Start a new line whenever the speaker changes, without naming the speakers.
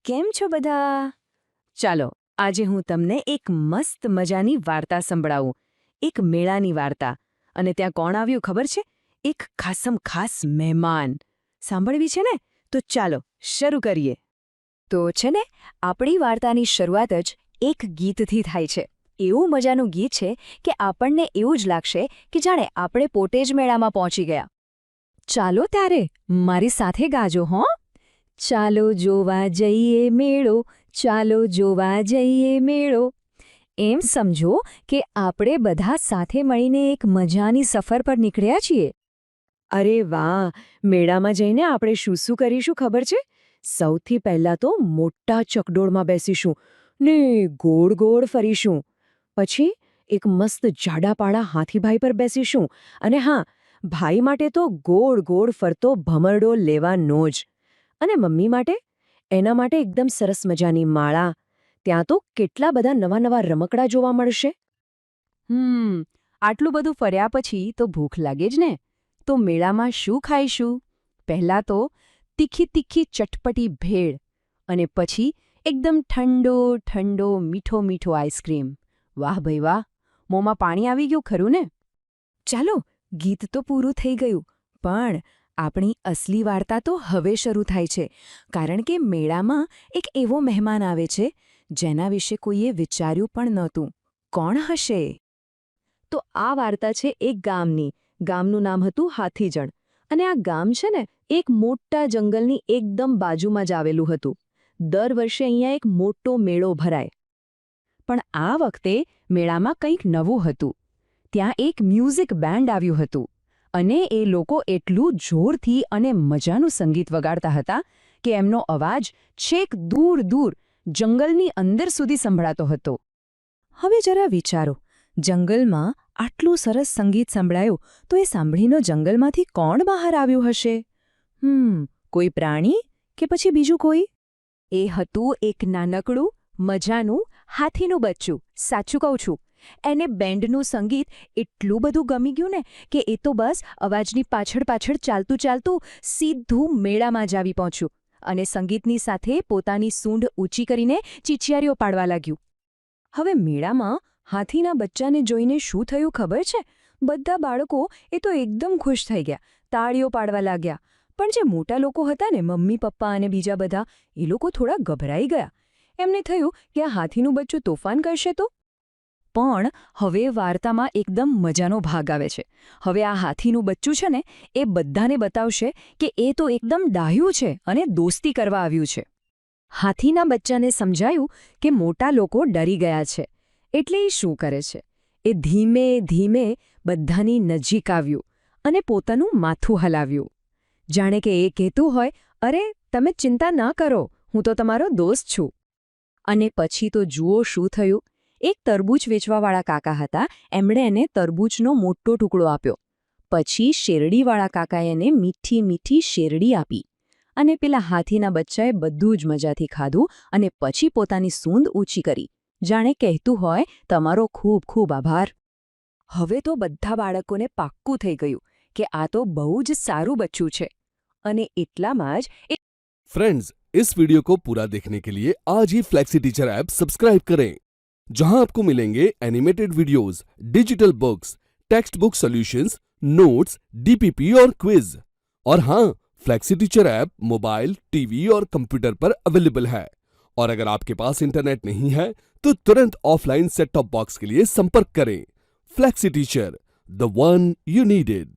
કેમ છો બધા? ચાલો આજે હું તમને એક મસ્ત મજાની વાર્તા સંભળાવું. એક મેળાની વાર્તા. અને ત્યાં કોણ આવ્યું ખબર છે? એક ખાસ મહેમાન. સાંભળવી છે ને? તો ચાલો શરૂ કરીએ. તો છે ને, આપણી વાર્તાની શરૂઆત જ એક ગીતથી થાય છે. એવું મજાનું ગીત છે કે આપણને એવું જ લાગશે કે જાણે આપણે પોતે જ મેળામાં પહોંચી ગયા. ચાલો ત્યારે મારી સાથે ગાજો હો. ચાલો જોવા જઈએ મેળો, ચાલો જોવા જઈએ મેળો. એમ સમજો કે આપણે બધા સાથે મળીને એક મજાની સફર પર નીકળ્યા છીએ. અરે વાહ! મેળામાં જઈને આપણે શું કરીશું ખબર છે? સૌથી પહેલાં તો મોટા ચકડોળમાં બેસીશું ને ગોળ ગોળ ફરીશું. પછી એક મસ્ત જાડાપાડા હાથીભાઈ પર બેસીશું અને હા, ભાઈ માટે તો ગોળ ગોળ ફરતો ભમરડો લેવાનો જ. અને મમ્મી માટે? એના માટે એકદમ સરસ મજાની માળા. ત્યાં તો કેટલા બધા નવા રમકડા જોવા મળશે. આટલું બધું ફર્યા પછી તો ભૂખ લાગે જ ને. તો મેળામાં શું ખાઈશું? પહેલાં તો તીખી ચટપટી ભેળ અને પછી એકદમ ઠંડો મીઠો આઈસ્ક્રીમ. વાહ ભાઈ વાહ! મોંમાં પાણી આવી ગયું ખરું ને? ચાલો, ગીત તો પૂરું થઈ ગયું, પણ આપણી અસલી વાર્તા તો હવે શરૂ થાય છે. કારણ કે મેળામાં એક એવો મહેમાન આવે છે જેના વિશે કોઈએ વિચાર્યું પણ નહોતું. કોણ હશે? તો આ વાર્તા છે એક ગામની. ગામનું નામ હતું હાથીજણ. અને આ ગામ છે ને, એક મોટા જંગલની એકદમ બાજુમાં જ આવેલું હતું. દર વર્ષે અહીંયા એક મોટો મેળો ભરાય. પણ આ વખતે મેળામાં કંઈક નવું હતું. ત્યાં એક મ્યુઝિક બેન્ડ આવ્યું હતું. અને એ લોકો એટલું જોરથી અને મજાનું સંગીત વગાડતા હતા કે એમનો અવાજ છેક દૂર જંગલની અંદર સુધી સંભળાતો હતો. હવે જરા વિચારો, જંગલમાં આટલું સરસ સંગીત સંભળાયું તો એ સાંભળીને જંગલમાંથી કોણ બહાર આવ્યું હશે? કોઈ પ્રાણી કે પછી બીજું કોઈ? એ હતું એક નાનકડું મજાનું હાથીનું બચ્ચું. સાચું કહું છું. એને બેન્ડનું સંગીત એટલું બધું ગમી ગયું ને કે એ તો બસ અવાજની પાછળ ચાલતું સીધું મેળામાં જ આવી પહોંચ્યું અને સંગીતની સાથે પોતાની સૂંઢ ઊંચી કરીને ચીચિયારીઓ પાડવા લાગ્યું. હવે મેળામાં હાથીના બચ્ચાને જોઈને શું થયું ખબર છે? બધા બાળકો એ તો એકદમ ખુશ થઈ ગયા, તાળીઓ પાડવા લાગ્યા. પણ જે મોટા લોકો હતા ને, મમ્મી પપ્પા અને બીજા બધા, એ લોકો થોડા ગભરાઈ ગયા. એમને થયું કે આ હાથીનું બચ્ચું તોફાન કરશે તો? પણ હવે વાર્તામાં એકદમ મજાનો ભાગ આવે છે. હવે આ હાથીનું બચ્ચું છે ને, એ બધાને બતાવશે કે એ તો એકદમ ડાહ્યું છે અને દોસ્તી કરવા આવ્યું છે. હાથીના બચ્ચાને સમજાયું કે મોટા લોકો ડરી ગયા છે. એટલે એ શું કરે છે? એ ધીમે બધાની નજીક આવ્યું અને પોતાનું માથું હલાવ્યું. જાણે કે એ કહેતું હોય, અરે તમે ચિંતા ના કરો, હું તો તમારો દોસ્ત છું. અને પછી તો જુઓ શું થયું. એક તરબૂચ વેચવાવાળા કાકા હતા. એમણે એને તરબૂચનો મોટો ટુકડો આપ્યો. પછી શેરડીવાળા કાકાએ એને મીઠી શેરડી આપી. અને પેલા હાથીના બચ્ચાએ બધું જ મજાથી ખાધું અને પછી પોતાની સૂંઢ ઊંચી કરી, જાણે કહેતું હોય, તમારો ખૂબ આભાર. હવે તો બધા બાળકોને પાક્કું થઈ ગયું કે આ તો બહુ જ સારું બચ્ચું છે. અને એટલામાં જ
फ्रेंड्स, इस वीडियो को पूरा देखने के लिए आज ही फ्लेक्सी टीचर ऐप सब्सक्राइब करें, जहां आपको मिलेंगे animated videos, digital books, text book solutions, notes, DPP और क्विज. और हाँ, flexi teacher app mobile, TV और कंप्यूटर पर अवेलेबल है. और अगर आपके पास इंटरनेट नहीं है तो तुरंत ऑफलाइन सेट टॉप बॉक्स के लिए संपर्क करें. Flexi teacher, the one you needed.